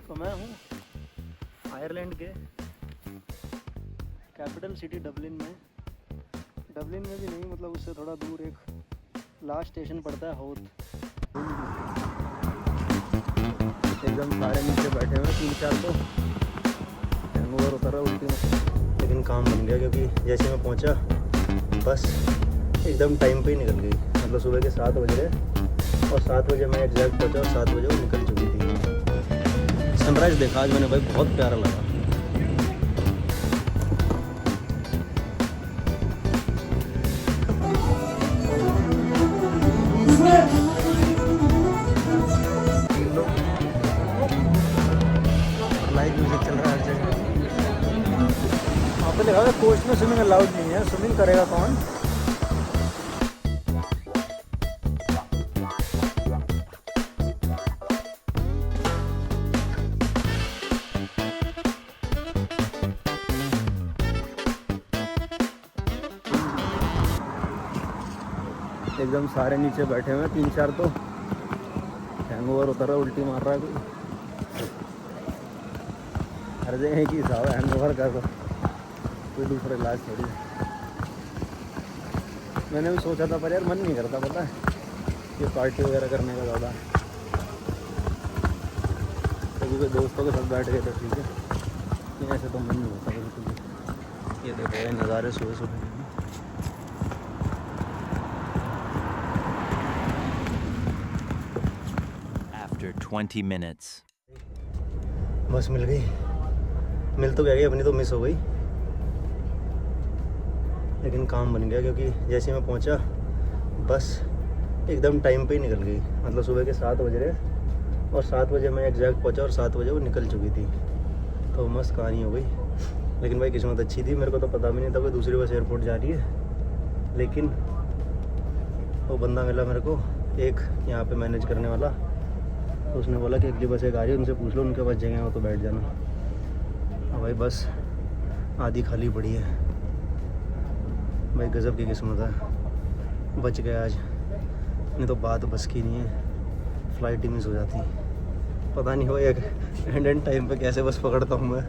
तो मैं हूँ आयरलैंड के कैपिटल सिटी डबलिन में। डबलिन में भी नहीं, मतलब उससे थोड़ा दूर एक लास्ट स्टेशन पड़ता है होथ। एकदम सारे नीचे बैठे हुए 3-4 तो हैंगओवर उतर रहा उल्टी में, लेकिन काम बन गया क्योंकि जैसे मैं पहुंचा बस एकदम टाइम पे ही निकल गई। मतलब सुबह के 7 बज रहे और 7 बजे मैं एग्जैक्ट पहुंचा और 7 बजे वो निकल चुकी थी। सनराइज़ देखा आज मैंने भाई, बहुत प्यारा लगा। लाइव म्यूजिक चल रहा है हर जगह। वहाँ पे लिखा है कोस्ट में स्विमिंग अलाउड नहीं है। स्विमिंग करेगा कौन? एकदम सारे नीचे बैठे हुए 3-4 तो हैंगओवर उतर रहा उल्टी मार रहा है कोई। हर जगह की हिसाब है हैंगओवर का, कोई दूसरा इलाज थोड़ी। मैंने भी सोचा था पर यार मन नहीं करता, पता है, ये पार्टी वगैरह करने का ज़्यादा। कभी कोई दोस्तों के साथ बैठ गए तो ठीक है, नहीं ऐसे तो मन नहीं होता बिल्कुल भी। ये देखो ये नज़ारे सुबह सुबह। After 20 minutes. बस मिल गई। मिल तो गई, अपनी तो मिस हो गई, लेकिन काम बन गया क्योंकि जैसे मैं पहुंचा बस एकदम टाइम पे ही निकल गई। मतलब सुबह के 7 बज रहे और 7 बजे मैं एग्जैक्ट पहुंचा और 7 बजे वो निकल चुकी थी। तो मस्त कहानी हो गई। लेकिन भाई किस्मत अच्छी थी, मेरे को तो पता भी नहीं था कोई दूसरी बस एयरपोर्ट जा रही है। लेकिन वो बंदा मिला मेरे को, एक यहाँ पे मैनेज करने वाला। तो उसने बोला कि अगली बस एक आ रही है, उनसे पूछ लो, उनके पास जगह हो तो बैठ जाना। अब भाई बस आधी खाली पड़ी है। भाई गज़ब की किस्मत है, बच गया आज, नहीं तो बात बस की नहीं है, फ़्लाइट ही मिस हो जाती। पता नहीं हो एक एंड टाइम पे कैसे बस पकड़ता हूँ मैं,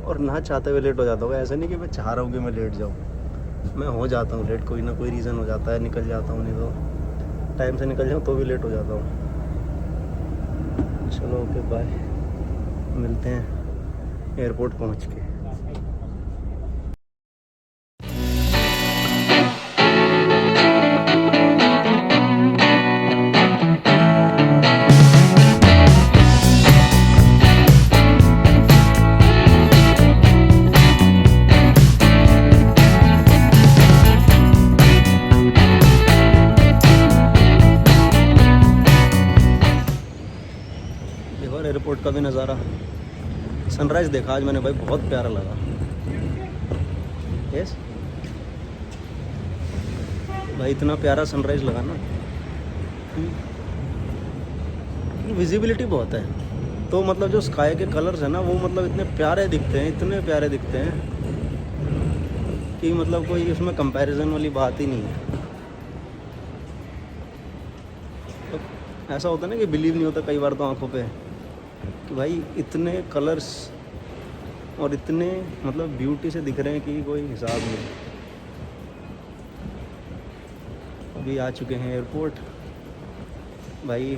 और ना चाहते हुए लेट हो जाता हूँ। ऐसा नहीं कि मैं चाह रहा हूँ कि मैं लेट जाऊँ, मैं हो जाता हूँ लेट, कोई ना कोई रीज़न हो जाता है, निकल जाता हूँ। नहीं तो टाइम से निकल जाऊँ तो भी लेट हो जाता हूँ। चलो ओके बाय, मिलते हैं एयरपोर्ट पहुंच के। देखो एयरपोर्ट का भी नज़ारा। सनराइज़ देखा आज मैंने भाई, बहुत प्यारा लगा। यस भाई, इतना प्यारा सनराइज़ लगा ना, विजिबिलिटी बहुत है। तो मतलब जो स्काई के कलर्स है ना, वो मतलब इतने प्यारे दिखते हैं, इतने प्यारे दिखते हैं कि मतलब कोई उसमें कंपैरिजन वाली बात ही नहीं है। तो ऐसा होता है ना कि बिलीव नहीं होता कई बार तो आंखों पे कि भाई इतने कलर्स और इतने मतलब ब्यूटी से दिख रहे हैं कि कोई हिसाब नहीं। अभी आ चुके हैं एयरपोर्ट। भाई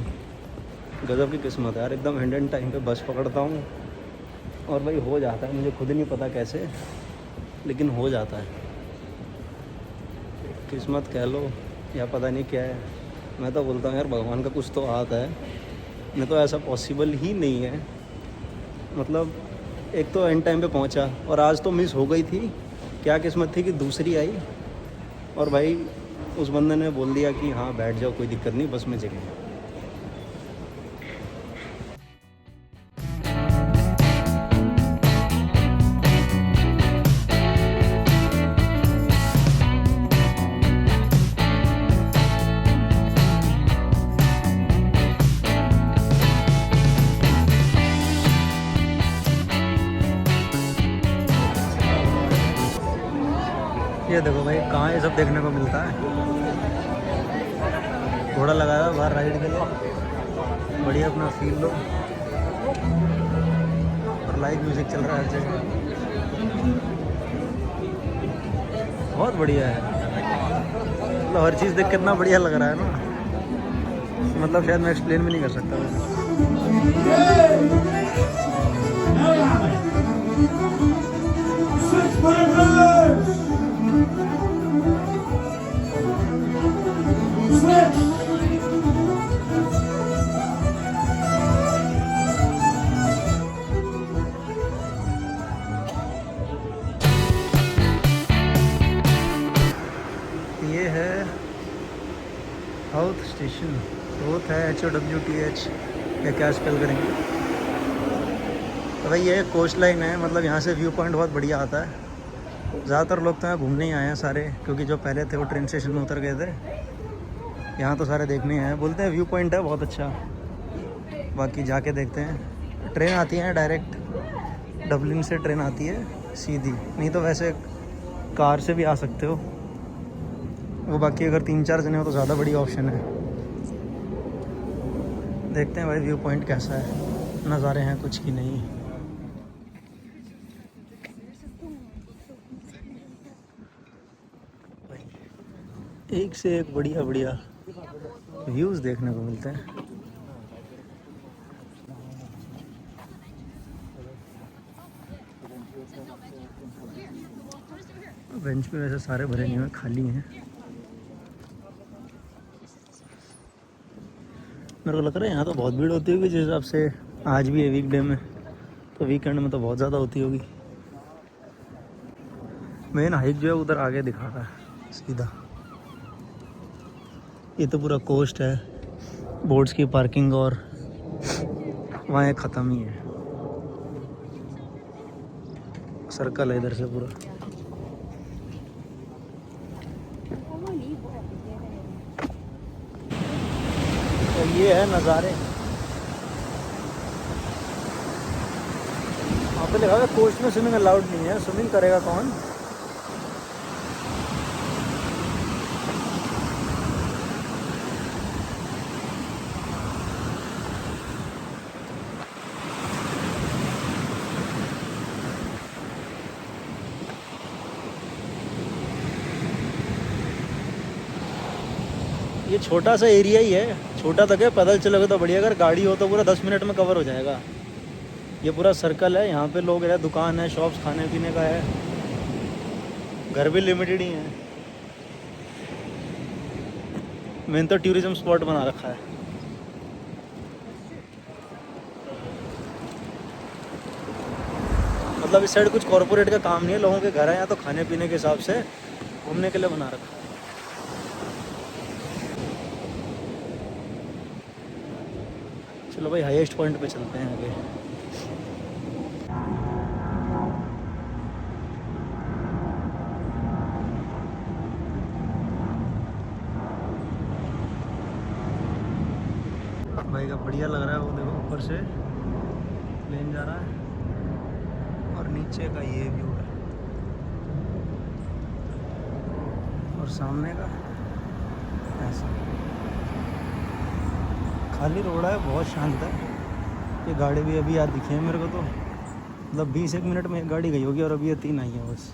गज़ब की किस्मत है यार, एकदम एंड टाइम पे बस पकड़ता हूँ और भाई हो जाता है। मुझे खुद नहीं पता कैसे, लेकिन हो जाता है। किस्मत कह लो या पता नहीं क्या है। मैं तो बोलता हूँ यार भगवान का कुछ तो हाथ है, नहीं तो ऐसा पॉसिबल ही नहीं है। मतलब एक तो एंड टाइम पे पहुंचा और आज तो मिस हो गई थी। क्या किस्मत थी कि दूसरी आई और भाई उस बंदे ने बोल दिया कि हाँ बैठ जाओ, कोई दिक्कत नहीं, बस में जगह है। ये देखो भाई, कहाँ ये सब देखने को मिलता है। घोड़ा लगाया हुआ बाहर राइड के लिए, बढ़िया अपना फील लो। और लाइव म्यूजिक चल रहा है हर जगह। बहुत बढ़िया है, मतलब हर चीज़ देख कितना बढ़िया लग रहा है ना, मतलब शायद मैं एक्सप्लेन भी नहीं कर सकता वैसे। ये है साउथ स्टेशन, साउथ है HOWTH या क्या स्पेल करेंगे। तो भाई ये कोस्ट लाइन है, मतलब यहाँ से व्यू पॉइंट बहुत बढ़िया आता है। ज़्यादातर लोग तो यहाँ घूमने ही आए हैं सारे, क्योंकि जो पहले थे वो ट्रेन स्टेशन में उतर गए थे। यहाँ तो सारे देखने ही आए हैं, बोलते हैं व्यू पॉइंट है बहुत अच्छा। बाकी जाके देखते हैं। ट्रेन आती है डायरेक्ट डबलिन से, ट्रेन आती है सीधी, नहीं तो वैसे कार से भी आ सकते हो वो। बाकी अगर 3-4 जने हो तो ज़्यादा बड़ी ऑप्शन है। देखते हैं भाई व्यू पॉइंट कैसा है, नज़ारे हैं कुछ की नहीं। एक से एक बढ़िया बढ़िया व्यूज़ देखने को मिलते हैं। बेंच पे वैसे सारे भरे नहीं हुए, खाली हैं। मेरे को लग रहा है यहाँ तो बहुत भीड़ होती होगी, जिस हिसाब से आज भी है वीकडे में, तो वीकेंड में तो बहुत ज़्यादा होती होगी। मेन हाइक जो है उधर आगे दिखा रहा है सीधा। ये तो पूरा कोस्ट है, बोट्स की पार्किंग, और वहाँ ख़त्म ही है, सर्कल है इधर से पूरा। तो ये है नज़ारे। वहाँ पे लिखा है कोस्ट में स्विमिंग अलाउड नहीं है, स्विमिंग करेगा कौन। ये छोटा सा एरिया ही है, छोटा तक है, पैदल चलोगे तो बढ़िया, अगर गाड़ी हो तो पूरा 10 मिनट में कवर हो जाएगा। ये पूरा सर्कल है, यहाँ पे लोग है, दुकान है, शॉप्स खाने पीने का है, घर भी लिमिटेड ही हैं। मेन तो टूरिज्म स्पॉट बना रखा है। मतलब इस साइड कुछ कॉर्पोरेट का काम नहीं है, लोगों के घर है यहाँ, तो खाने पीने के हिसाब से घूमने के लिए बना रखा है। चलो भाई हाईएस्ट पॉइंट पे चलते हैं आगे। भाई का बढ़िया लग रहा है, वो देखो ऊपर से प्लेन जा रहा है और नीचे का ये व्यू है और सामने का ऐसा खाली रोड है, बहुत शांत है। ये गाड़ी भी अभी याद दिखी है मेरे को, तो मतलब 20-1 मिनट में एक गाड़ी गई होगी और अभी ये 3 आई है बस।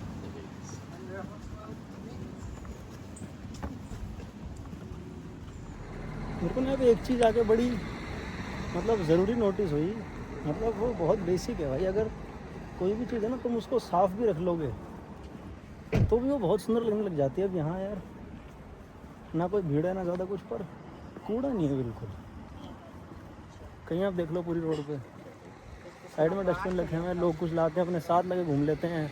मेरे को ना एक चीज़ आके बड़ी मतलब ज़रूरी नोटिस हुई, मतलब वो बहुत बेसिक है भाई। अगर कोई भी चीज़ है ना, तुम उसको साफ़ भी रख लोगे तो भी वो बहुत सुंदर लगने लग जाती है। अब यहाँ यार ना कोई भीड़ है ना ज़्यादा कुछ, पर कूड़ा नहीं है बिल्कुल। कहीं आप देख लो पूरी रोड पे साइड में डस्टबिन रखे हुए हैं, लोग कुछ लाते हैं अपने साथ लगे घूम लेते हैं।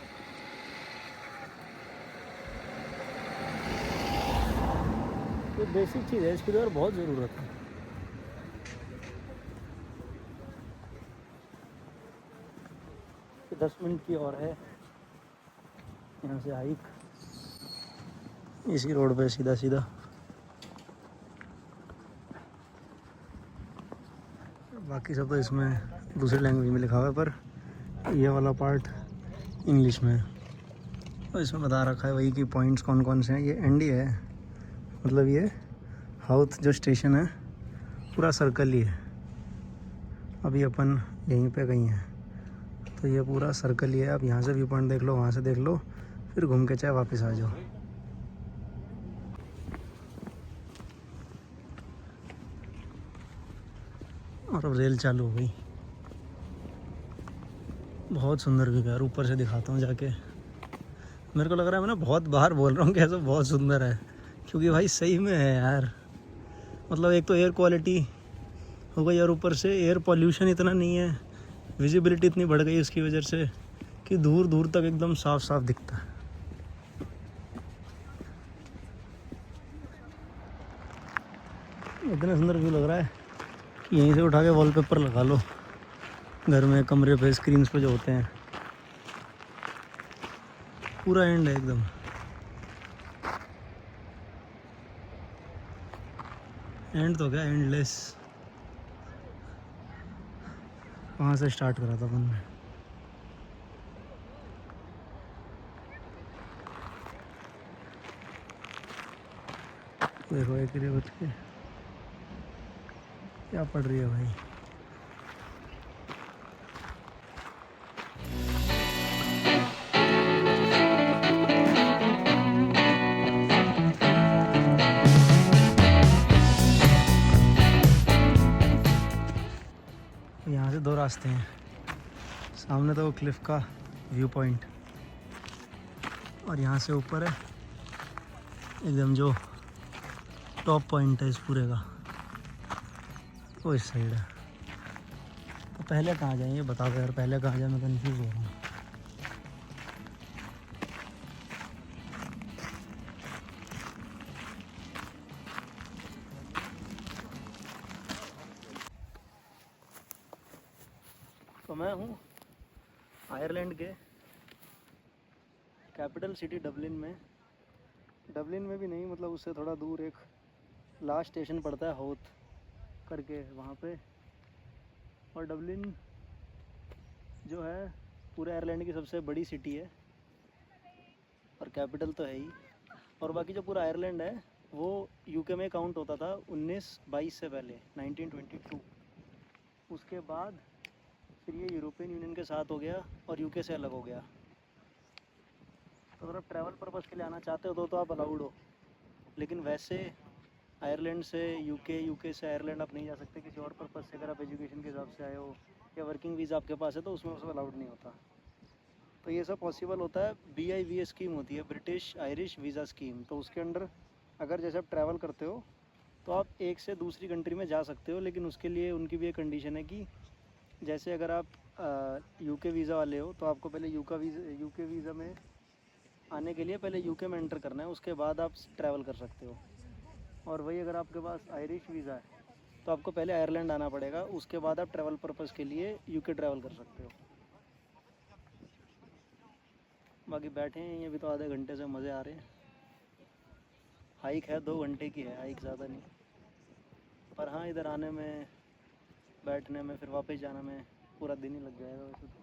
ये बेसिक चीज़ है, इसकी तो यार बहुत ज़रूरत है। तो 10 मिनट की और है यहाँ से हाइक, इसी रोड पे सीधा सीधा। बाकी सब तो इसमें दूसरी लैंग्वेज में लिखा हुआ है, पर ये वाला पार्ट इंग्लिश में है। तो इसमें बता रखा है वही कि पॉइंट्स कौन कौन से हैं। ये एंडी है, मतलब ये साउथ जो स्टेशन है पूरा सर्कल ही है, अभी अपन यहीं पे कहीं हैं, तो ये पूरा सर्कल ही है। आप यहाँ से व्यू पॉइंट देख लो, वहाँ से देख लो, फिर घूम के चाहे वापस आ जाओ। और अब रेल चालू हो गई। बहुत सुंदर व्यू है यार, ऊपर से दिखाता हूँ जाके। मेरे को लग रहा है मैं ना बहुत बाहर बोल रहा हूँ कैसे बहुत सुंदर है, क्योंकि भाई सही में है यार। मतलब एक तो एयर क्वालिटी हो गई और ऊपर से एयर पॉल्यूशन इतना नहीं है, विजिबिलिटी इतनी बढ़ गई उसकी वजह से कि दूर दूर तक एकदम साफ साफ दिखता है। इतना सुंदर व्यू लग रहा है कि यहीं से उठा के वॉलपेपर लगा लो घर में, कमरे पे, स्क्रीन्स पे जो होते हैं। पूरा एंड है एकदम। एंड तो क्या, एंडलेस। वहाँ से स्टार्ट करा था अपन ने। देखो एक बच के क्या पड़ रही है भाई। यहाँ से दो रास्ते हैं, सामने तो वो क्लिफ का व्यू पॉइंट, और यहाँ से ऊपर है एकदम जो टॉप पॉइंट है इस पूरे का, वो इस साइड है। तो पहले कहाँ जाएं ये बता दो यार, पहले कहाँ जाए, मैं कंफ्यूज हो रहा हूँ। तो मैं हूँ आयरलैंड के कैपिटल सिटी डबलिन में। डबलिन में भी नहीं, मतलब उससे थोड़ा दूर एक लास्ट स्टेशन पड़ता है होथ करके, वहाँ पे। और डबलिन जो है पूरे आयरलैंड की सबसे बड़ी सिटी है और कैपिटल तो है ही। और बाकी जो पूरा आयरलैंड है वो यूके में काउंट होता था 1922 से पहले, 1922। उसके बाद फिर ये यूरोपियन यूनियन के साथ हो गया और यूके से अलग हो गया। तो अगर आप ट्रैवल पर्पज़ के लिए आना चाहते हो तो आप अलाउड हो, लेकिन वैसे आयरलैंड से यूके, यूके से आयरलैंड आप नहीं जा सकते किसी और पर्पज़ से। अगर आप एजुकेशन के हिसाब से आए हो या वर्किंग वीज़ा आपके पास है तो उसमें उसमें अलाउड नहीं होता। तो ये सब पॉसिबल होता है, BIVA स्कीम होती है, ब्रिटिश आयरिश वीज़ा स्कीम। तो उसके अंडर अगर जैसे आप ट्रैवल करते हो तो आप एक से दूसरी कंट्री में जा सकते हो, लेकिन उसके लिए उनकी भी एक कंडीशन है कि जैसे अगर आप यूके वीज़ा वाले हो तो आपको पहले यूके वीज़ा में आने के लिए पहले यूके में एंटर करना है, उसके बाद आप ट्रैवल कर सकते हो। और वही अगर आपके पास आयरिश वीज़ा है तो आपको पहले आयरलैंड आना पड़ेगा, उसके बाद आप ट्रैवल पर्पज़ के लिए यूके ट्रैवल कर सकते हो। बाकी बैठे हैं ये भी तो आधे घंटे से, मज़े आ रहे हैं। हाइक है 2 घंटे की है, हाइक ज़्यादा नहीं, पर हाँ इधर आने में, बैठने में, फिर वापस जाने में पूरा दिन ही लग जाएगा वैसे तो।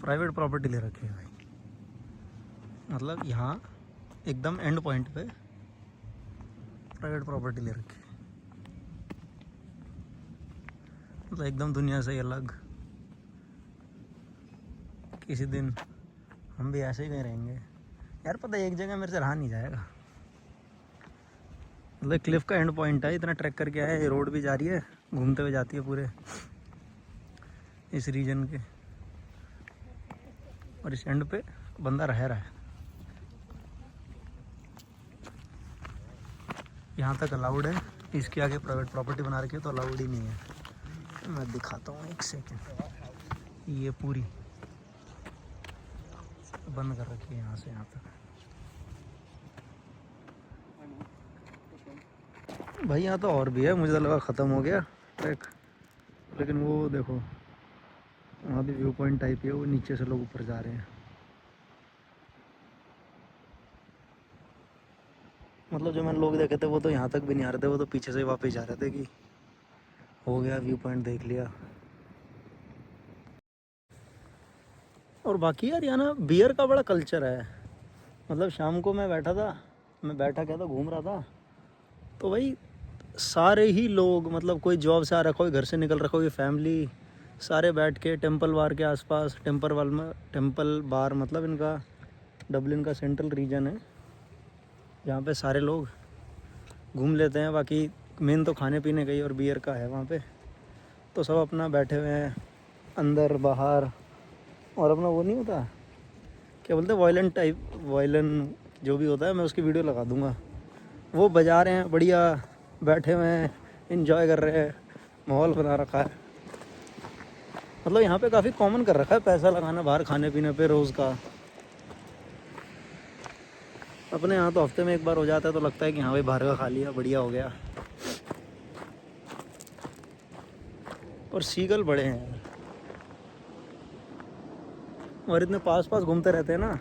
प्राइवेट प्रॉपर्टी ले रखी है भाई, मतलब यहाँ एकदम एंड पॉइंट पे प्राइवेट प्रॉपर्टी ले रखी है, मतलब एकदम दुनिया से ही अलग। किसी दिन हम भी ऐसे ही कहीं रहेंगे यार। पता है एक जगह मेरे से रहा नहीं जाएगा, मतलब क्लिफ का एंड पॉइंट है, इतना ट्रैक करके आया है, ये रोड भी जा रही है, घूमते हुए जाती है पूरे इस रीजन के, और इस एंड पे बंदा रह रहा है। यहाँ तक अलाउड है, इसके आगे प्राइवेट प्रॉपर्टी बना रखी है तो अलाउड ही नहीं है। मैं दिखाता हूँ एक सेकंड। ये पूरी बंद कर रखी है यहाँ से यहाँ तक। भाई यहाँ तो और भी है, मुझे तो लगा ख़त्म हो गया ट्रैक, लेकिन वो देखो वहाँ भी व्यू पॉइंट टाइप है, वो नीचे से लोग ऊपर जा रहे हैं। मतलब जो मैंने लोग देखे थे वो तो यहाँ तक भी नहीं आ रहे थे, वो तो पीछे से ही वापस जा रहे थे कि हो गया व्यू पॉइंट देख लिया। और बाकी यार यहाँ ना बियर का बड़ा कल्चर है। मतलब शाम को मैं बैठा क्या था, घूम रहा था, तो भाई सारे ही लोग, मतलब कोई जॉब से आ रखा, कोई घर से निकल रखा, कोई फैमिली, सारे बैठ के टेंपल बार के आसपास, टेंपल बार मतलब इनका डबलिन का सेंट्रल रीजन है जहाँ पे सारे लोग घूम लेते हैं। बाकी मेन तो खाने पीने का ही और बियर का है वहाँ पे, तो सब अपना बैठे हुए हैं अंदर बाहर। और अपना वो नहीं होता क्या बोलते हैं, वायलिन जो भी होता है, मैं उसकी वीडियो लगा दूँगा, वो बजा रहे हैं बढ़िया, बैठे हुए हैं, एंजॉय कर रहे हैं, माहौल बना रखा है। मतलब यहाँ पे काफ़ी कॉमन कर रखा है पैसा लगाना बाहर खाने पीने पे रोज़ का। अपने यहाँ तो हफ्ते में एक बार हो जाता है, तो लगता है कि हाँ भाई बाहर का खा लिया, बढ़िया हो गया। और सीगल बड़े हैं यार, और इतने पास पास घूमते रहते हैं ना,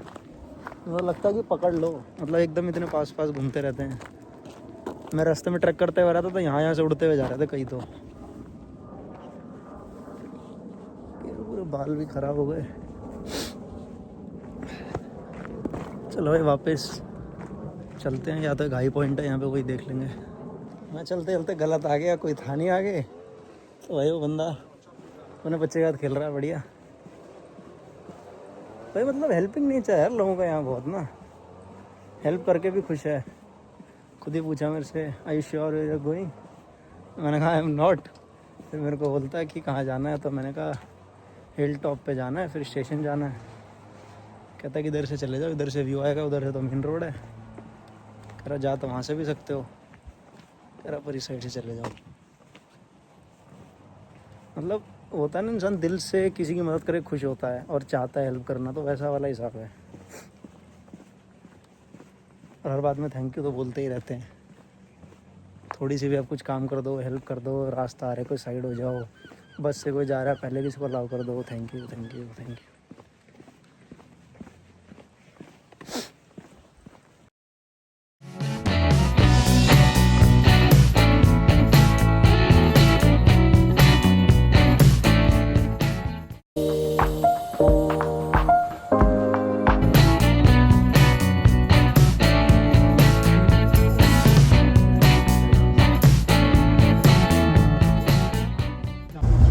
तो लगता है कि पकड़ लो, मतलब एकदम इतने पास पास घूमते रहते हैं। मैं रास्ते में ट्रैक करते हुए रहा था तो यहाँ से उड़ते हुए जा रहे थे कई, तो पूरे बाल भी ख़राब हो गए। चलो भाई वापस चलते हैं, या तो घाई पॉइंट है यहाँ पे, वही देख लेंगे। मैं चलते चलते गलत आ गया, कोई था नहीं आगे, तो भाई वो बंदा अपने बच्चे के साथ खेल रहा है बढ़िया। भाई मतलब हेल्पिंग नेचर है यार लोगों का यहाँ बहुत ना, हेल्प करके भी खुश है। खुद ही पूछा मेरे से, I you sure you are going? मैंने कहा आई एम नॉट। फिर मेरे को बोलता है कि कहाँ जाना है, तो मैंने कहा हिल टॉप पे जाना है, फिर स्टेशन जाना है। कहता है कि इधर से चले जाओ, इधर से व्यू आएगा, उधर से तो मेन रोड है। कह रहा जा तो वहाँ से भी सकते हो, कह रहा पर इस साइड से चले जाओ। मतलब होता है ना, इंसान दिल से किसी की मदद करे खुश होता है और चाहता है हेल्प करना, तो वैसा वाला हिसाब है। और हर बात में थैंक यू तो बोलते ही रहते हैं। थोड़ी सी भी आप कुछ काम कर दो, हेल्प कर दो, रास्ता आ रहा है कोई साइड हो जाओ, बस से कोई जा रहा है पहले किसी को अलाउ कर दो, thank you thank you thank you.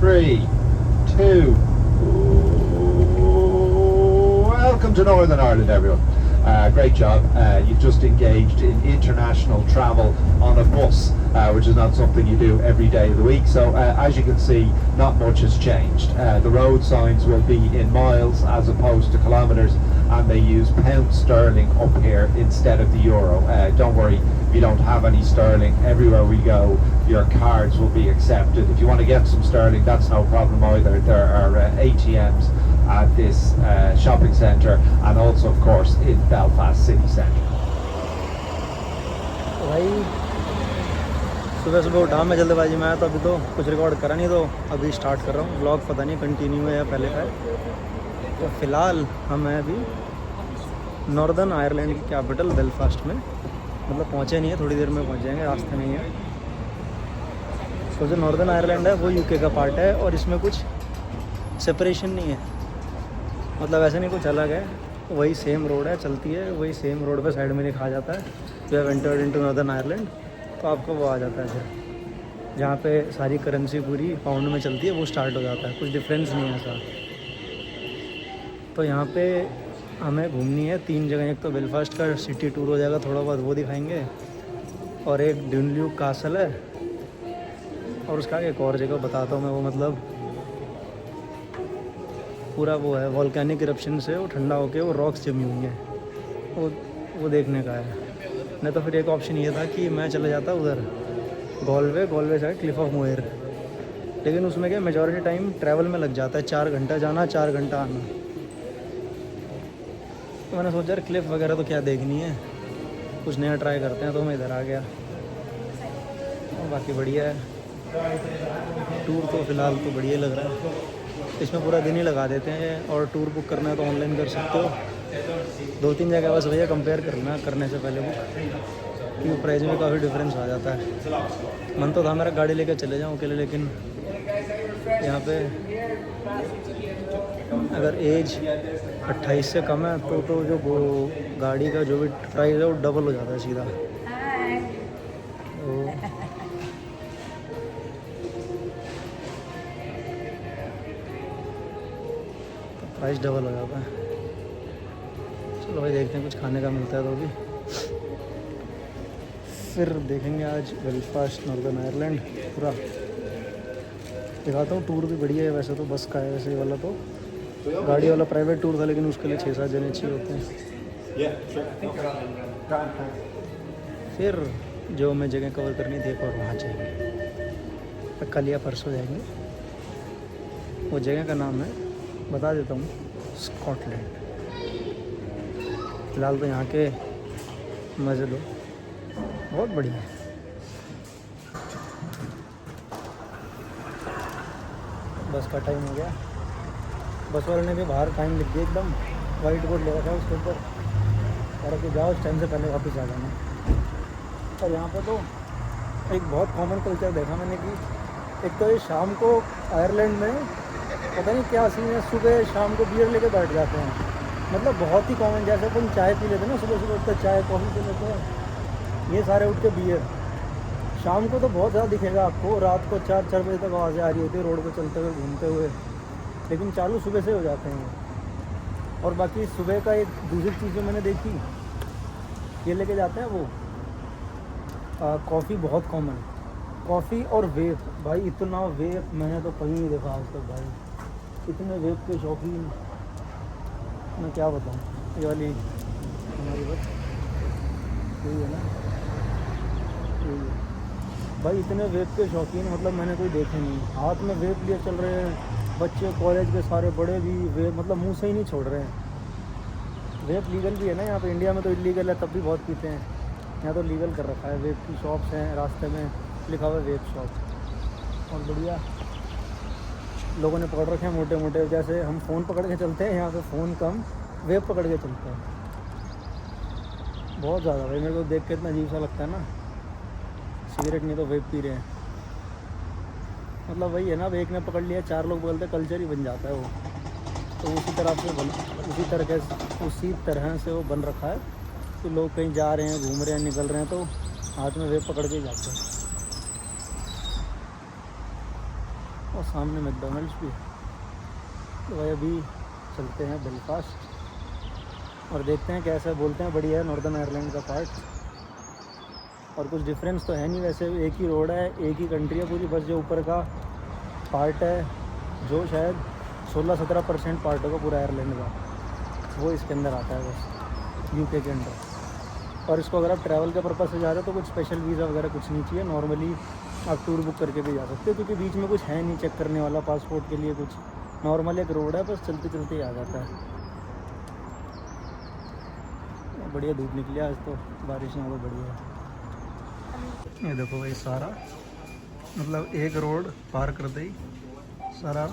Three, two. Welcome to Northern Ireland, everyone. Great job. You've just engaged in international travel on a bus, which is not something you do every day of the week. So as you can see, not much has changed. The road signs will be in miles as opposed to kilometres, and they use pound sterling up here instead of the euro. Don't worry, if you don't have any sterling, everywhere we go your cards will be accepted. If you want to get some sterling, that's no problem either. There are ATMs at this shopping centre, and also of course in Belfast city centre. भाई सुबह सुबह उठा मैं जल्दबाजी में आया, तो अभी तो कुछ रिकॉर्ड करा नहीं, तो अभी स्टार्ट कर रहा हूँ ब्लॉग। पता नहीं कंटिन्यू है या पहले का है। तो फ़िलहाल हम हैं अभी नॉर्दर्न आयरलैंड की कैपिटल बेलफास्ट में। मतलब पहुँचे नहीं है, थोड़ी देर में पहुँच जाएंगे, रास्ते में ही है। तो जो नॉर्दर्न आयरलैंड है वो यूके का पार्ट है, और इसमें कुछ सेपरेशन नहीं है, मतलब ऐसा नहीं कुछ अलग है, वही सेम रोड है चलती है, वही सेम रोड पे साइड में लिखा जाता है you have entered into northern Ireland, तो आपको वो आ जाता है फिर जहाँ पे सारी करेंसी पूरी पाउंड में चलती है वो स्टार्ट हो जाता है, कुछ डिफरेंस नहीं है ऐसा। तो यहाँ पे हमें घूमनी है 3 जगह। एक तो बेलफास्ट का सिटी टूर हो जाएगा, थोड़ा बहुत वो दिखाएंगे, और एक ड्यूनल्यूक कासल है, और उसका एक और जगह बताता हूँ मैं, वो मतलब पूरा वो है वॉल्केनिक इरप्शन से वो ठंडा होके वो रॉक्स जमी हुई हैं, वो देखने का है। नहीं तो फिर एक ऑप्शन ये था कि मैं चले जाता उधर गॉलवे से क्लिफ ऑफ मोयर, लेकिन उसमें क्या मेजॉरिटी टाइम ट्रैवल में लग जाता है, 4 घंटा जाना 4 घंटा आना। तो मैंने सोचा यार क्लिफ वगैरह तो क्या देखनी है, कुछ नया ट्राई करते हैं, तो मैं इधर आ गया। और बाकी बढ़िया है, टूर तो फ़िलहाल तो बढ़िया लग रहा है। इसमें पूरा दिन ही लगा देते हैं, और टूर बुक करना है तो ऑनलाइन कर सकते हो। 2-3 जगह बस भैया कंपेयर करना करने से पहले बुक, क्योंकि प्राइस में काफ़ी डिफरेंस आ जाता है। मन तो था मेरा गाड़ी लेकर चले जाऊँ अकेले, लेकिन यहाँ पे अगर एज 28 से कम है तो जो वो गाड़ी का जो भी प्राइस है वो डबल हो जाता है सीधा। तो प्राइस डबल हो जाता है। चलो भाई देखते हैं कुछ खाने का मिलता है तो भी फिर देखेंगे। आज बेलफास्ट नॉर्दर्न आयरलैंड पूरा दिखाता हूँ। टूर भी बढ़िया है वैसे तो, बस का है वैसे वाला तो, गाड़ी वाला प्राइवेट टूर था, लेकिन उसके लिए 6-7 जने चाहिए होते हैं। फिर जो हमें जगह कवर करनी थी और वहाँ जाएंगे, कल या परसों जाएंगे। वो जगह का नाम है बता देता हूँ, स्कॉटलैंड। फ़िलहाल तो यहाँ के मज़े लो, बहुत बढ़िया है। बस का टाइम हो गया, बस वाले ने भी बाहर टाइम लिख दिया, एकदम वाइट बोर्ड ले रखा है उसके ऊपर, और कि जाओ उस टाइम से पहले वापस आ जाना। और यहाँ पे तो एक बहुत कॉमन कल्चर देखा मैंने कि एक तो ये शाम को आयरलैंड में पता नहीं क्या सीन है, सुबह शाम को बियर लेके बैठ जाते हैं। मतलब बहुत ही कॉमन, जैसे अपन चाय पी लेते हैं ना, सुबह उठ कर चाय कॉफ़ी पी लेते हैं, ये सारे उठ के बियर। शाम को तो बहुत ज़्यादा दिखेगा आपको, रात को 4 बजे तक आवाज़ें आ रही होती है रोड पे चलते हुए घूमते हुए, लेकिन चालू सुबह से हो जाते हैं। और बाकी सुबह का एक दूसरी चीज़ जो मैंने देखी, ये लेके जाते हैं वो कॉफ़ी, बहुत कॉमन कॉफ़ी और वेप। भाई इतना वेप मैंने तो कहीं नहीं देखा आज तक भाई, इतने वेप के शौकीन, मैं क्या बताऊँ। ये वाली हमारी बस यही है ना, यही है भाई, इतने वेप के शौकीन मतलब मैंने कोई देखे नहीं। हाथ में वेप लिए चल रहे हैं बच्चे, कॉलेज के सारे बड़े भी वेप, मतलब मुंह से ही नहीं छोड़ रहे हैं। वेप लीगल भी है ना यहाँ पे, इंडिया में तो इलीगल है तब भी बहुत पीते हैं, यहाँ तो लीगल कर रखा है। वेप की शॉप्स हैं, रास्ते में लिखा हुआ है वेप शॉप, और बढ़िया लोगों ने पकड़ रखे हैं मोटे मोटे। जैसे हम फ़ोन पकड़ के चलते हैं, यहाँ पे फ़ोन कम वेप पकड़ के चलते हैं, बहुत ज़्यादा भाई। मेरे को देख के इतना अजीब सा लगता है ना, सिगरेट नहीं तो वेप पी रहे हैं। मतलब वही है ना, अब एक ने पकड़ लिया 4 लोग बोलते, कल्चर ही बन जाता है वो। तो उसी तरह से वो बन रखा है कि लोग कहीं जा रहे हैं, घूम रहे हैं, निकल रहे हैं तो हाथ में वेप पकड़ के ही जाते हैं। और सामने मैकडॉनल्ड्स भी है। तो भाई अभी चलते हैं बेलफास्ट और देखते हैं कैसा बोलते हैं। बढ़िया है नॉर्दर्न आयरलैंड का पार्ट, और कुछ डिफरेंस तो है नहीं वैसे, एक ही रोड है, एक ही कंट्री है पूरी। बस जो ऊपर का पार्ट है जो शायद 16-17% पार्ट होगा पूरा आयरलैंड का, वो इसके अंदर आता है बस, यूके के अंदर। और इसको अगर आप ट्रैवल के पर्पज़ से जा रहे हो तो कुछ स्पेशल वीज़ा वगैरह कुछ नहीं चाहिए, नॉर्मली आप टूर बुक करके भी जा सकते हो, क्योंकि बीच में कुछ है नहीं चेक करने वाला पासपोर्ट के लिए कुछ। नॉर्मल एक रोड है, बस चलते चलते ही आ जाता है। बढ़िया धूप निकली आज तो, बारिश यहाँ पर बढ़िया है। ये देखो भाई सारा, मतलब एक रोड पार करते ही सारा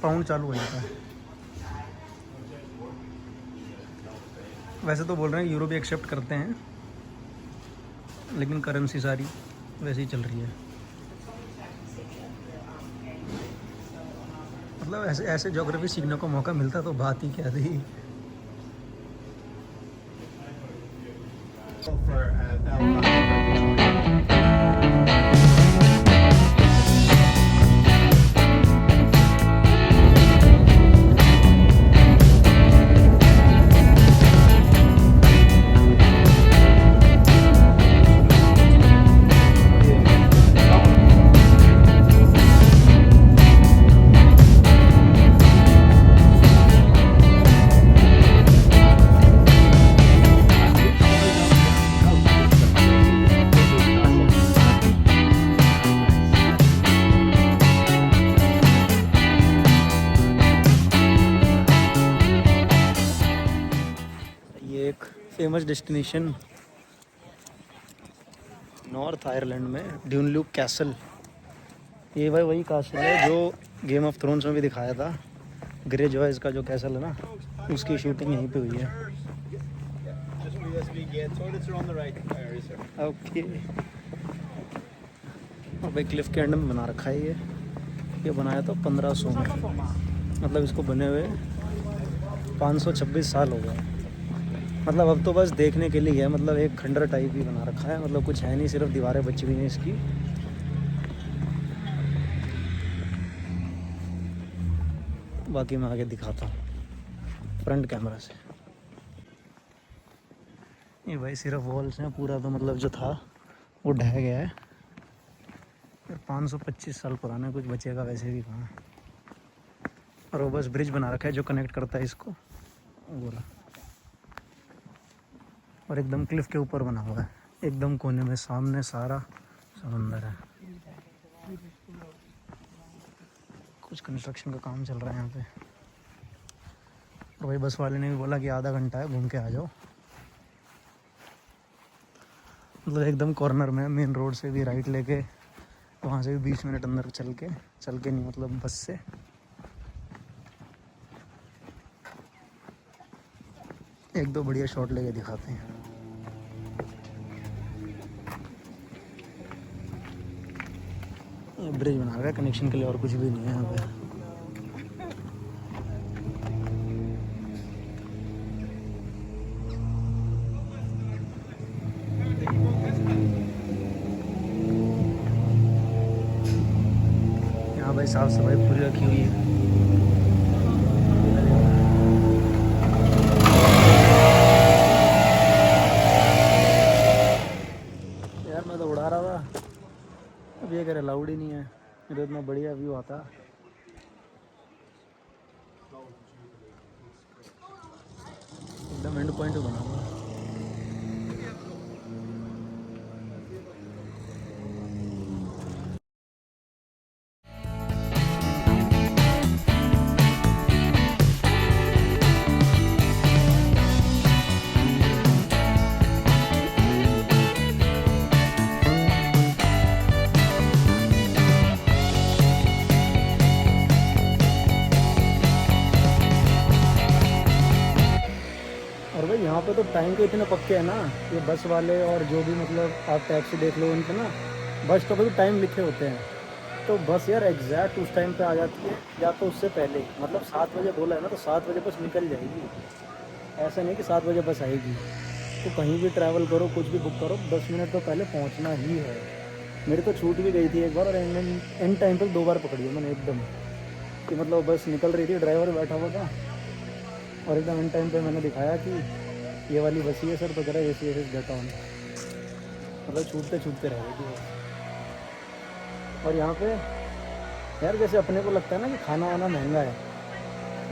पाउंड चालू हो जाता है। वैसे तो बोल रहे हैं यूरो भी एक्सेप्ट करते हैं, लेकिन करेंसी सारी वैसे ही चल रही है। मतलब ऐसे ज्योग्राफी सीखने को मौका मिलता तो बात ही क्या थी। ये एक फेमस डेस्टिनेशन नॉर्थ आयरलैंड में ड्यूनल्यूक कैसल। ये भाई वही कैसल है जो गेम ऑफ थ्रोन्स में भी दिखाया था। ग्रे जॉयस का जो कैसल है ना, उसकी शूटिंग यहीं पे हुई है। ओके। और भाई क्लिफ के एंड में बना रखा है ये बनाया था 1500 में, मतलब इसको बने हुए 526 साल हो गए। मतलब अब तो बस देखने के लिए है, मतलब एक खंडर टाइप ही बना रखा है, मतलब कुछ है नहीं, सिर्फ दीवारें बची हुई हैं इसकी। बाकी मैं आगे दिखाता हूँ फ्रंट कैमरा से। ये भाई सिर्फ वॉल्स हैं, पूरा तो मतलब जो था वो ढह गया है। 525 साल पुराना, कुछ बचेगा वैसे भी कहाँ। और वो बस ब्रिज बना रखा है जो कनेक्ट करता है इसको, वो रहा। और एकदम क्लिफ के ऊपर बना हुआ है, एकदम कोने में, सामने सारा समंदर है। कुछ कंस्ट्रक्शन का काम चल रहा है यहाँ पे। और भाई बस वाले ने भी बोला कि आधा घंटा है, घूम के आ जाओ। मतलब एकदम कॉर्नर में, मेन रोड से भी राइट लेके, वहाँ से भी 20 मिनट अंदर चल के नहीं, मतलब बस से। एक दो बढ़िया शॉट लेके दिखाते हैं। ये ब्रिज बना रहा है कनेक्शन के लिए, और कुछ भी नहीं है यहाँ पे। यहाँ भाई साफ सफाई पूरी रखी हुई है। यार मैं तो उड़ा रहा था, अब ये कह रहे लाउड ही नहीं है। ये तो इतना बढ़िया व्यू आता, एकदम एंड पॉइंट बना हुआ। और भाई यहाँ पे तो टाइम के इतने पक्के हैं ना, ये बस वाले और जो भी, मतलब आप टैक्सी देख लो उन पे ना, बस स्टॉप पे भी टाइम लिखे होते हैं। तो बस यार एग्जैक्ट उस टाइम पे आ जाती है, या तो उससे पहले, मतलब 7 बजे बोला है ना, तो 7 बजे बस निकल जाएगी। ऐसा नहीं कि 7 बजे बस आएगी। तो कहीं भी ट्रैवल करो, कुछ भी बुक करो, 10 मिनट तो पहले पहुँचना ही है। मेरी तो छूट भी गई थी एक बार, और एंड टाइम पर 2 बार पकड़ी है मैंने एकदम, कि मतलब बस निकल रही थी, ड्राइवर बैठा हुआ था, और एकदम एंड टाइम पे मैंने दिखाया कि ये वाली बस ही है सर, तो कह रहा है ऐसी बैठा हूँ। मतलब छूटते रह गई थी बस। और यहाँ पे यार जैसे अपने को लगता है ना कि खाना वाना महंगा है,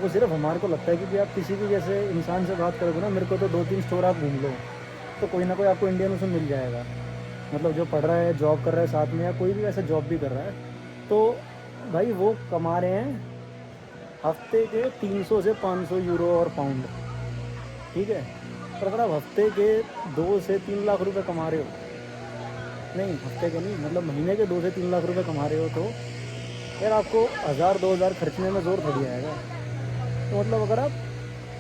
वो सिर्फ हमारे को लगता है, क्योंकि आप किसी भी जैसे इंसान से बात करोगे ना, मेरे को तो 2-3 स्टोर आप घूम लो तो कोई ना कोई आपको इंडियन उसमें मिल जाएगा, मतलब जो पढ़ रहा है, जॉब कर रहा है साथ में, या कोई भी वैसे जॉब भी कर रहा है, तो भाई वो कमा रहे हैं हफ्ते के 300 से 500 यूरो और पाउंड, ठीक है। पर अगर आप हफ्ते के 2 से 3 लाख रुपए कमा रहे हो, नहीं हफ्ते के नहीं, मतलब महीने के 2 से 3 लाख रुपए कमा रहे हो, तो यार आपको 1000-2000 खर्चने में ज़ोर थोड़ी आएगा। तो मतलब अगर आप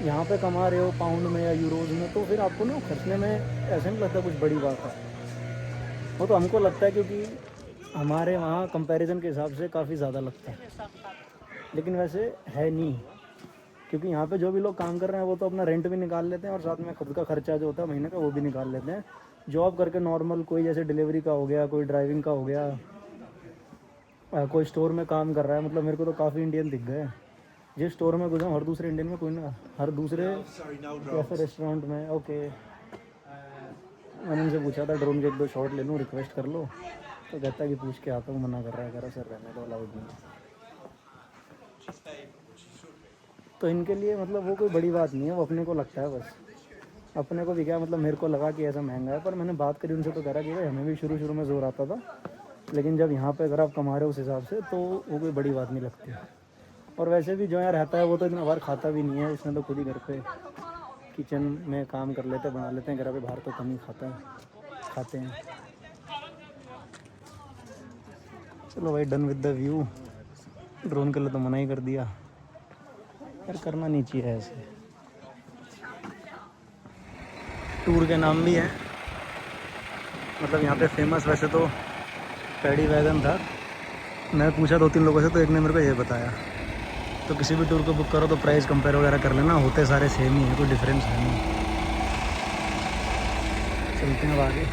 यहाँ पे कमा रहे हो पाउंड में या यूरोज़ में, तो फिर आपको ना खर्चने में ऐसा नहीं लगता कुछ बड़ी बात है। वो तो हमको लगता है, क्योंकि हमारे वहाँ कंपैरिजन के हिसाब से काफ़ी ज़्यादा लगता है, लेकिन वैसे है नहीं, क्योंकि यहाँ पे जो भी लोग काम कर रहे हैं वो तो अपना रेंट भी निकाल लेते हैं, और साथ में खुद का खर्चा जो होता है महीने का वो भी निकाल लेते हैं। जॉब करके नॉर्मल कोई जैसे डिलीवरी का हो गया, कोई ड्राइविंग का हो गया, कोई स्टोर में काम कर रहा है, मतलब मेरे को तो काफ़ी इंडियन दिख गए। जिस स्टोर में गुजरा हर दूसरे इंडियन में, कोई ना हर दूसरे कैफे रेस्टोरेंट में। ओके, मैंने उनसे पूछा था ड्रोन के 1-2 शॉट ले लूँ, रिक्वेस्ट कर लो, तो कहता है कि पूछ के आता हूँ, मना कर रहा है, कह रहा सर रहने दो, अलाउड नहीं। तो इनके लिए मतलब वो कोई बड़ी बात नहीं है, वो अपने को लगता है बस। अपने को भी क्या, मतलब मेरे को लगा कि ऐसा महंगा है, पर मैंने बात करी उनसे तो कह रहा कि भाई हमें भी शुरू में ज़ोर आता था, लेकिन जब यहाँ पे अगर आप कमा रहे हो उस हिसाब से, तो वो कोई बड़ी बात नहीं लगती। और वैसे भी जो यहाँ रहता है वो तो इतना बार खाता भी नहीं है, उसने तो खुद ही घर पे किचन में काम कर लेते, बना लेते हैं घर पे, बाहर तो कम ही खाते हैं। चलो भाई, done with the view. Drone के लिए तो मना ही कर दिया यार, करना नहीं चाहिए ऐसे। टूर के नाम भी हैं, मतलब यहाँ पे फेमस वैसे तो पैडी वैगन था। मैं पूछा 2-3 लोगों से, तो एक ने मेरे को ये बताया। तो किसी भी टूर को बुक करो तो प्राइस कंपेयर वगैरह कर लेना, होते सारे सेम ही है, कोई डिफरेंस है नहीं। चलते हैं अब आगे।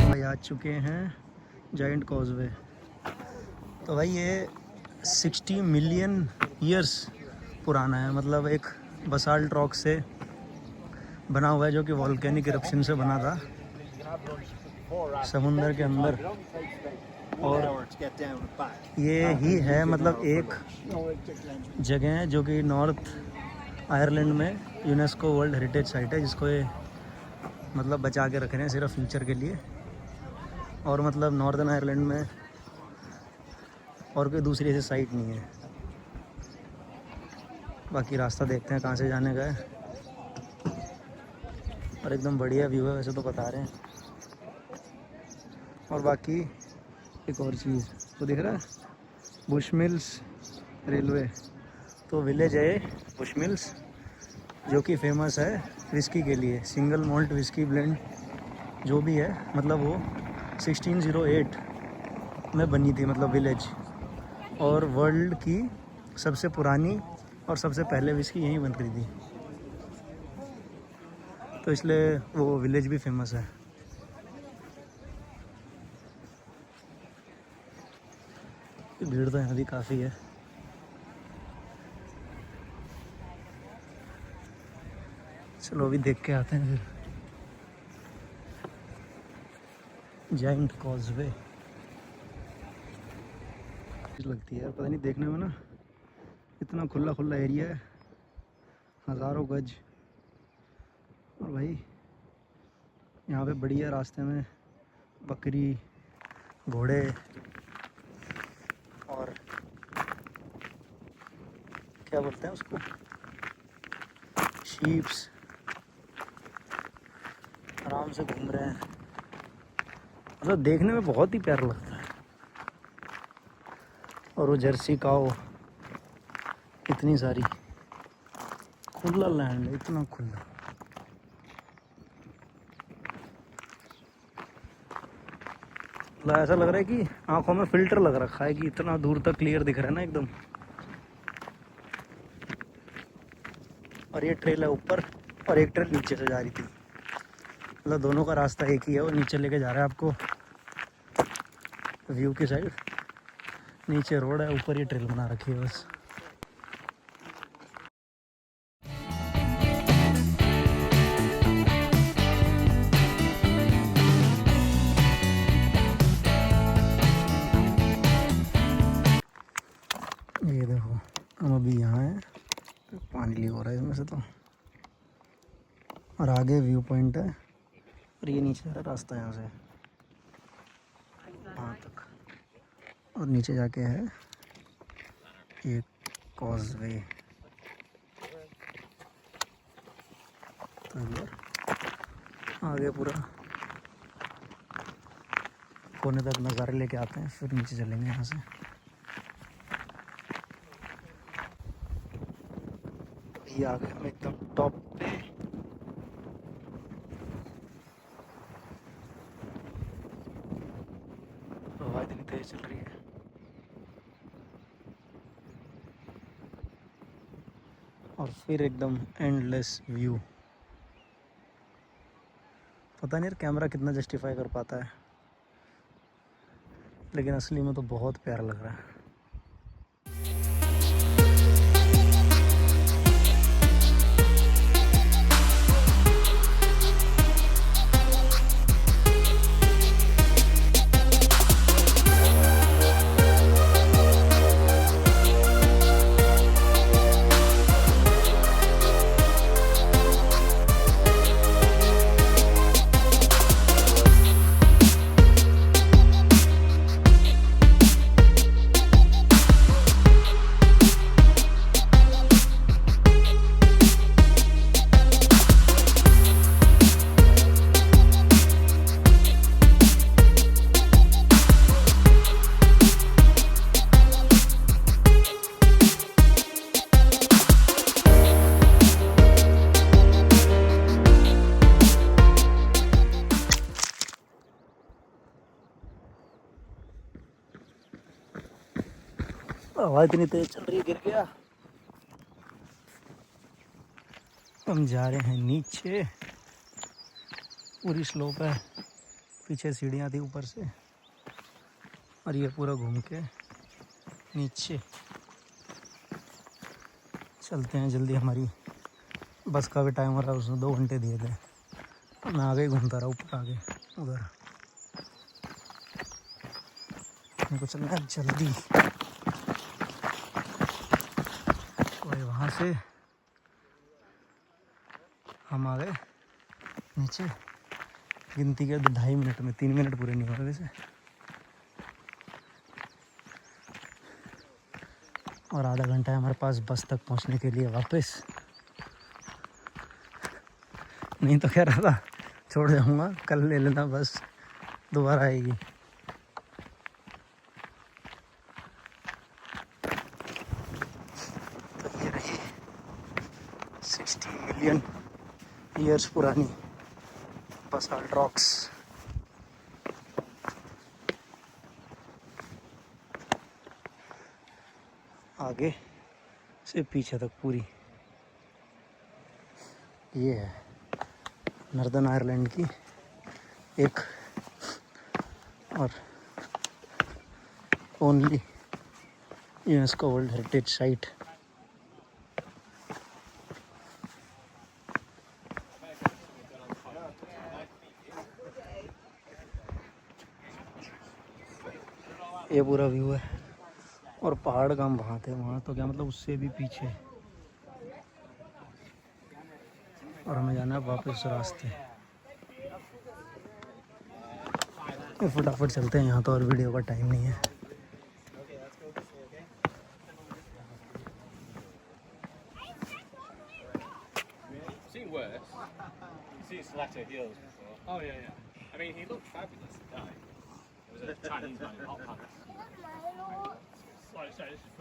भाई आ चुके हैं जाइंट कॉजवे। तो भाई ये 60 मिलियन ईयर्स पुराना है, मतलब एक बसाल्ट रॉक से बना हुआ है, जो कि वॉल्केनिक इरप्शन से बना था समुंदर के अंदर। और ये ही है मतलब एक जगह है जो कि नॉर्थ आयरलैंड में यूनेस्को वर्ल्ड हेरिटेज साइट है, जिसको ये मतलब बचा के रख रहे हैं सिर्फ फ्यूचर के लिए। और मतलब नॉर्दर्न आयरलैंड में और कोई दूसरी ऐसी साइट नहीं है। बाकी रास्ता देखते हैं कहाँ से जाने का है। और एकदम बढ़िया व्यू है वैसे तो बता रहे हैं। और बाकी एक और चीज़ तो दिख रहा है, बुशमिल्स रेलवे। तो विलेज है बुशमिल्स, जो कि फेमस है विस्की के लिए। सिंगल मॉल्ट विस्की ब्लेंड जो भी है, मतलब वो 1608 में बनी थी, मतलब विलेज। और वर्ल्ड की सबसे पुरानी और सबसे पहले विस्की यहीं बन रही थी, तो इसलिए वो विलेज भी फेमस है। भीड़ तो यहाँ भी काफ़ी है। चलो अभी देख के आते हैं फिर। जाइंट कॉजवे लगती है, पता नहीं देखने में ना, इतना खुला खुला एरिया है, हज़ारों गज। और भाई यहाँ पे बढ़िया रास्ते में बकरी, घोड़े और क्या बोलते हैं उसको, शीप्स आराम से घूम रहे हैं। मतलब देखने में बहुत ही प्यारा लगता है। और वो जर्सी काऊ, इतनी सारी, खुला लैंड है, इतना खुला। ऐसा लग रहा है कि आंखों में फिल्टर लग रखा है कि इतना दूर तक क्लियर दिख रहा है ना एकदम। और ये ट्रेल है ऊपर और एक ट्रेल नीचे से जा रही थी, मतलब दोनों का रास्ता एक ही है। वो नीचे लेके जा रहा है आपको व्यू की साइड। नीचे रोड है, ऊपर ये ट्रेल बना रखी है बस। ये देखो हम अभी यहाँ हैं, पानी लीक हो रहा है इसमें से तो। और आगे व्यू पॉइंट है, और ये नीचे जा रहा है रास्ता यहाँ से वहाँ तक। और नीचे जाके है एक कॉजवे। तो अंदर आगे पूरा कोने तक नज़ारे लेके आते हैं, फिर नीचे चलेंगे यहाँ से। ये आ गए हम एकदम टॉप पे। हवा इतनी तेज चल रही है। और फिर एकदम एंडलेस व्यू। पता नहीं यार कैमरा कितना जस्टिफाई कर पाता है, लेकिन असली में तो बहुत प्यारा लग रहा है। हवा इतनी तेज चल रही है, गिर गया। हम जा रहे हैं नीचे, पूरी स्लोप है, पीछे सीढ़ियाँ थी ऊपर से, और ये पूरा घूम के नीचे चलते हैं जल्दी। हमारी बस का भी टाइम हो रहा है, उसने 2 घंटे दिए थे। मैं आगे ही घूमता रहा, ऊपर आगे उधर। मेरे को चलना है जल्दी। और वहाँ से हम आ गए नीचे, गिनती के 2.5 मिनट में, 3 मिनट पूरे नहीं हुए वैसे। और आधा घंटा है हमारे पास बस तक पहुंचने के लिए वापस। नहीं तो कह रहा था छोड़ जाऊंगा, कल ले लेना बस, दोबारा आएगी। तो ये रही 60 मिलियन ईयर्स पुरानी बसाल्ट रॉक्स। आगे से पीछे तक पूरी ये है नॉर्दर्न आयरलैंड की एक और only UNESCO world heritage site. ये पूरा व्यू है, और पहाड़ का हम वहाँ थे, वहाँ तो क्या मतलब उससे भी पीछे, और हमें जाना है वापस रास्ते। फटाफट चलते हैं, यहाँ तो और वीडियो का टाइम नहीं है।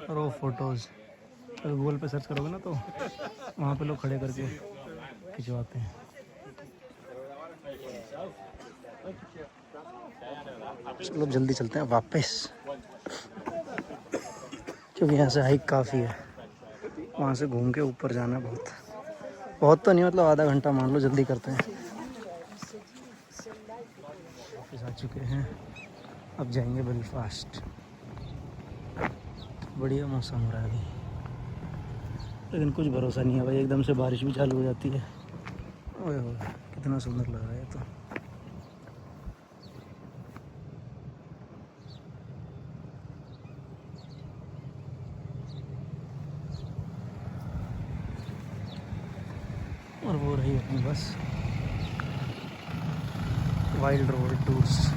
और वो फोटोज़ अगर गूगल पे सर्च करोगे ना तो वहाँ पे लोग खड़े करके खिंचवाते हैं। चलो जल्दी चलते हैं वापस, क्योंकि यहाँ से हाइक काफ़ी है, वहाँ से घूम के ऊपर जाना है। बहुत तो नहीं, मतलब आधा घंटा मान लो, जल्दी करते हैं। वापस आ चुके हैं, अब जाएंगे बेलफास्ट। बढ़िया मौसम हो रहा है अभी, लेकिन कुछ भरोसा नहीं है भाई, एकदम से बारिश भी चालू हो जाती है। ओए होए कितना सुंदर लग रहा है तो। और वो रही अपनी बस, वाइल्ड रोड टूर्स।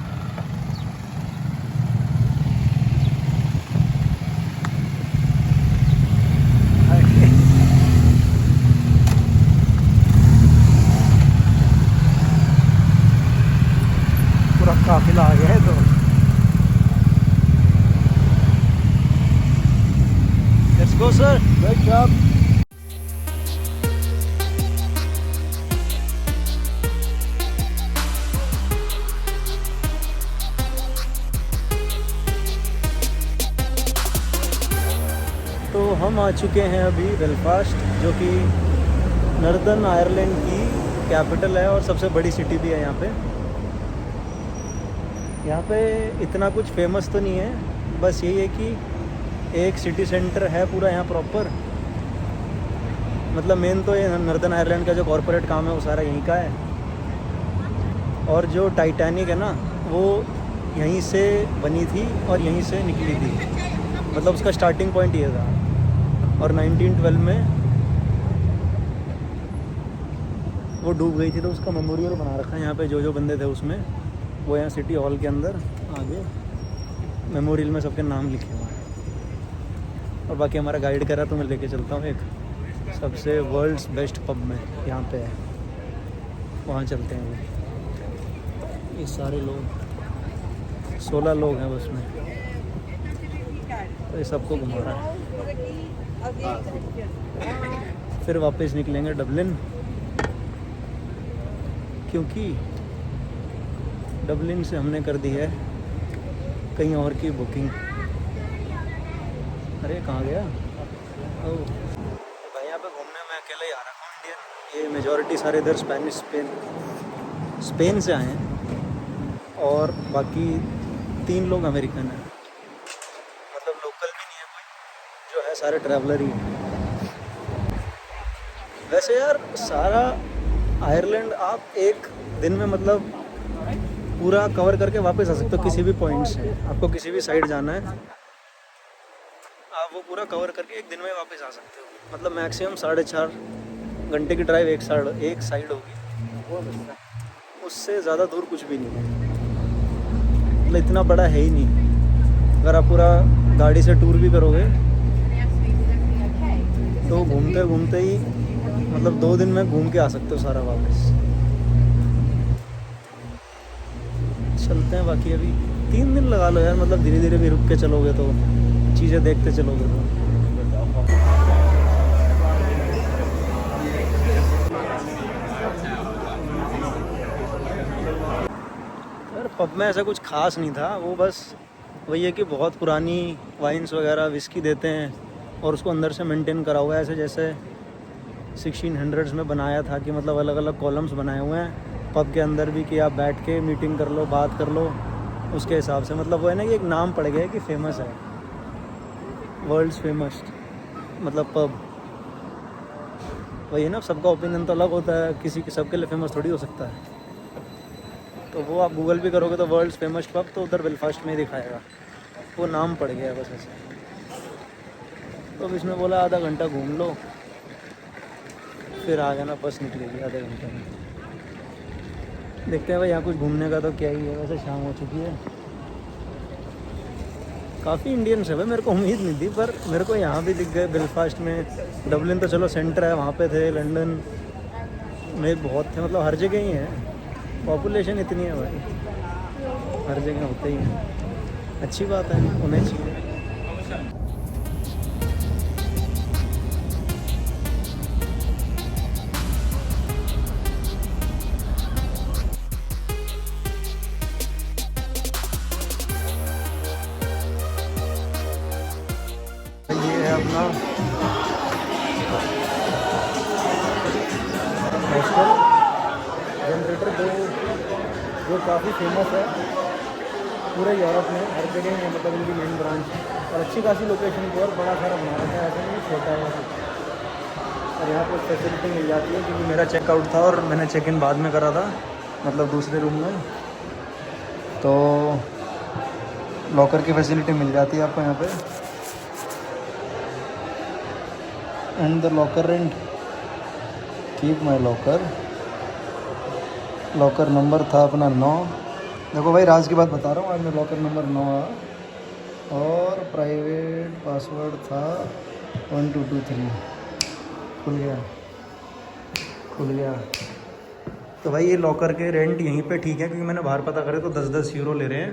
पूरा काफिला आ गया है तो। Let's go sir, good job. तो हम आ चुके हैं अभी बेलफास्ट, जो कि नॉर्दर्न आयरलैंड की कैपिटल है और सबसे बड़ी सिटी भी है यहाँ पे। यहाँ पे इतना कुछ फेमस तो नहीं है, बस यही है कि एक सिटी सेंटर है पूरा यहाँ प्रॉपर। मतलब मेन तो ये नॉर्दर्न आयरलैंड का जो कॉरपोरेट काम है वो सारा यहीं का है। और जो टाइटैनिक है ना, वो यहीं से बनी थी और यहीं से निकली थी, मतलब उसका स्टार्टिंग पॉइंट ये था। और 1912 में वो डूब गई थी, तो उसका मेमोरियल बना रखा है यहाँ पे। जो बंदे थे उसमें, वो यहाँ सिटी हॉल के अंदर आगे मेमोरियल में सबके नाम लिखे हुए हैं। और बाकी हमारा गाइड करा तो मैं लेके चलता हूँ एक सबसे वर्ल्ड्स बेस्ट पब में, यहाँ पे है, वहाँ चलते हैं। वो ये सारे लोग 16 लोग हैं बस में, तो ये सबको घुमा रहा है। फिर वापस निकलेंगे डबलिन, क्योंकि डबलिन से हमने कर दी है कहीं और की बुकिंग। अरे कहाँ गया? ओ भाई यहाँ पे घूमने में अकेले ही आ रहा हूँ इंडियन। ये मेजॉरिटी सारे इधर स्पेन से आए हैं और बाकी 3 लोग अमेरिकन हैं, मतलब लोकल भी नहीं है कोई, जो है सारे ट्रैवलर ही हैं। वैसे यार सारा आयरलैंड आप एक दिन में मतलब पूरा कवर करके वापस आ सकते हो। किसी भी पॉइंट से आपको किसी भी साइड जाना है, आप वो पूरा कवर करके एक दिन में वापस आ सकते हो। मतलब मैक्सिमम 4.5 घंटे की ड्राइव एक साइड होगी, उससे ज़्यादा दूर कुछ भी नहीं है। मतलब इतना बड़ा है ही नहीं। अगर आप पूरा गाड़ी से टूर भी करोगे तो घूमते घूमते ही मतलब 2 दिन में घूम के आ सकते हो सारा वापस। चलते हैं। बाकी अभी 3 दिन लगा लो यार, मतलब धीरे धीरे भी रुक के चलोगे तो चीज़ें देखते चलोगे तो। यार पब में ऐसा कुछ खास नहीं था, वो बस वही है कि बहुत पुरानी वाइन्स वगैरह विस्की देते हैं और उसको अंदर से मेंटेन करा हुआ है, ऐसे जैसे 1600s में बनाया था कि मतलब अलग अलग कॉलम्स बनाए हुए हैं पब के अंदर भी कि आप बैठ के मीटिंग कर लो, बात कर लो उसके हिसाब से। मतलब वो है ना कि एक नाम पड़ गया है कि फेमस है, वर्ल्ड्स फेमस मतलब पब। वही है ना, सबका ओपिनियन तो अलग होता है, किसी के सबके लिए फेमस थोड़ी हो सकता है। तो वो आप गूगल भी करोगे तो वर्ल्ड्स फेमस पब तो उधर बेलफास्ट में ही दिखाएगा, वो नाम पड़ गया है बस ऐसे। तो अब इसमें बोला आधा घंटा घूम लो, फिर आ गया ना, बस निकलेगी आधे घंटे में। देखते हैं भाई, यहाँ कुछ घूमने का तो क्या ही है। वैसे शाम हो चुकी है, काफ़ी इंडियंस है भाई, मेरे को उम्मीद नहीं थी, पर मेरे को यहाँ भी दिख गए बेलफास्ट में। डबलिन तो चलो सेंटर है, वहाँ पे थे। लंदन में बहुत थे, मतलब हर जगह ही है, पॉपुलेशन इतनी है भाई, हर जगह होते ही हैं। अच्छी बात है, होना चाहिए। ये है अपना हॉस्टल जनरेटर 2, जो काफ़ी फेमस है पूरे यूरोप में, हर जगह है, मतलब इनकी मेन ब्रांच। और अच्छी खासी लोकेशन पर और बड़ा सारा बना रखा है, ऐसा नहीं छोटा है। और यहाँ पर फैसिलिटी मिल जाती है, क्योंकि मेरा चेकआउट था और मैंने चेक इन बाद में करा था, मतलब दूसरे रूम में, तो लॉकर की फैसिलिटी मिल जाती है आपको यहाँ पे। And the locker rent, keep my locker number था अपना 9। देखो भाई राज की बात बता रहा हूँ, आज मैं लॉकर नंबर 9 और प्राइवेट पासवर्ड था 1223। खुल गया। तो भाई ये लॉकर के रेंट यहीं पे ठीक है, क्योंकि मैंने बाहर पता करे तो 10-10 यूरो ले रहे हैं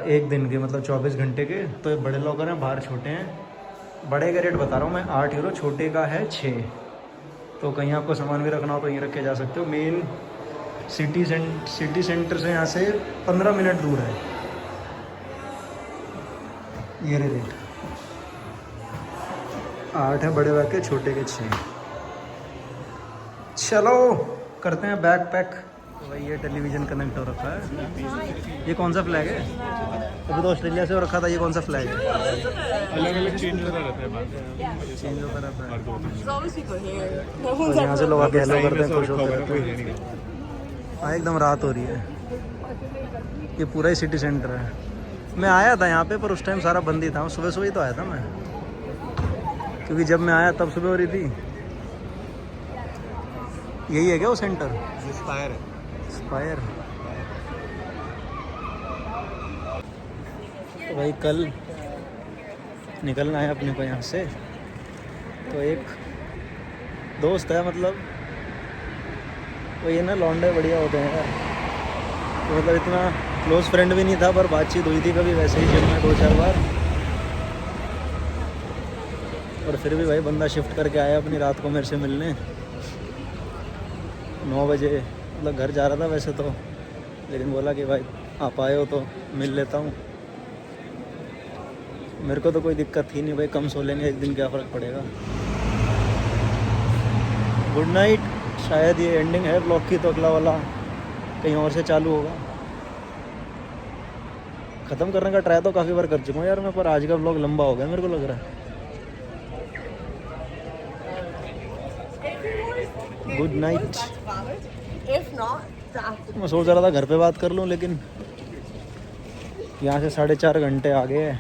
एक दिन के, मतलब 24 घंटे के। तो ये बड़े लॉकर हैं, बाहर छोटे हैं। बड़े का रेट बता रहा हूँ मैं 8 यूरो, छोटे का है 6। तो कहीं आपको सामान भी रखना हो तो यहीं रख के जा सकते हो। मेन सिटी सेंटर से यहाँ से 15 मिनट दूर है। ये रेट 8 है बड़े बैग के, छोटे के 6। चलो करते हैं बैग पैक। तो भाई ये टेलीविज़न कनेक्ट हो रखा है। ये कौन सा फ्लैग है? अभी तो ऑस्ट्रेलिया से हो रखा था, ये कौन सा फ्लैग है? अलग-अलग चेंज होता रहता है, चेंज होता रहता है। There's always people here. No और one's यहाँ से ever. लोग आके हेलो करते हैं, खुश खबर होते कोई हैं। है नहीं। हाँ एकदम रात हो रही है, ये पूरा ही सिटी सेंटर है। मैं आया था यहाँ पे, पर उस टाइम सारा बंद ही था। सुबह ही तो आया था मैं, क्योंकि जब मैं आया तब सुबह हो रही थी। यही है क्या वो सेंटर? इंस्पायर है। स्पायर। तो भाई कल निकलना है अपने को यहाँ से। तो एक दोस्त है, मतलब वो ये ना लौंडे बढ़िया होते हैं यार। तो मतलब इतना क्लोज फ्रेंड भी नहीं था, पर बातचीत हुई थी कभी वैसे ही जिम में 2-4 बार। और फिर भी भाई बंदा शिफ्ट करके आया अपनी रात को मेरे से मिलने 9 बजे। मतलब घर जा रहा था वैसे तो, लेकिन बोला कि भाई आप आए हो तो मिल लेता हूँ। मेरे को तो कोई दिक्कत थी नहीं भाई, कम सो लेंगे एक दिन, क्या फ़र्क पड़ेगा। Good night. शायद ये एंडिंग है ब्लॉग की, तो अगला वाला कहीं और से चालू होगा। ख़त्म करने का ट्राई तो काफ़ी बार कर चुका हूँ यार मैं, पर आज का ब्लॉग लंबा हो गया मेरे को लग रहा है। Good night. If not, मैं सोच रहा था घर पे बात कर लूँ, लेकिन यहाँ से 4.5 घंटे आगे है,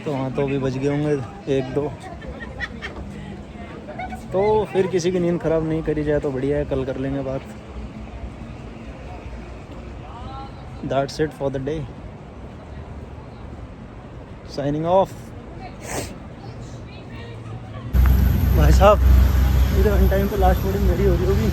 तो वहाँ तो अभी बज गए होंगे 1-2। तो फिर किसी की नींद ख़राब नहीं करी जाए तो बढ़िया है, कल कर लेंगे बात। That's it for the day. Signing off. भाई साहब इधर अन टाइम पे लास्ट बोर्डिंग मेरी हो रही होगी।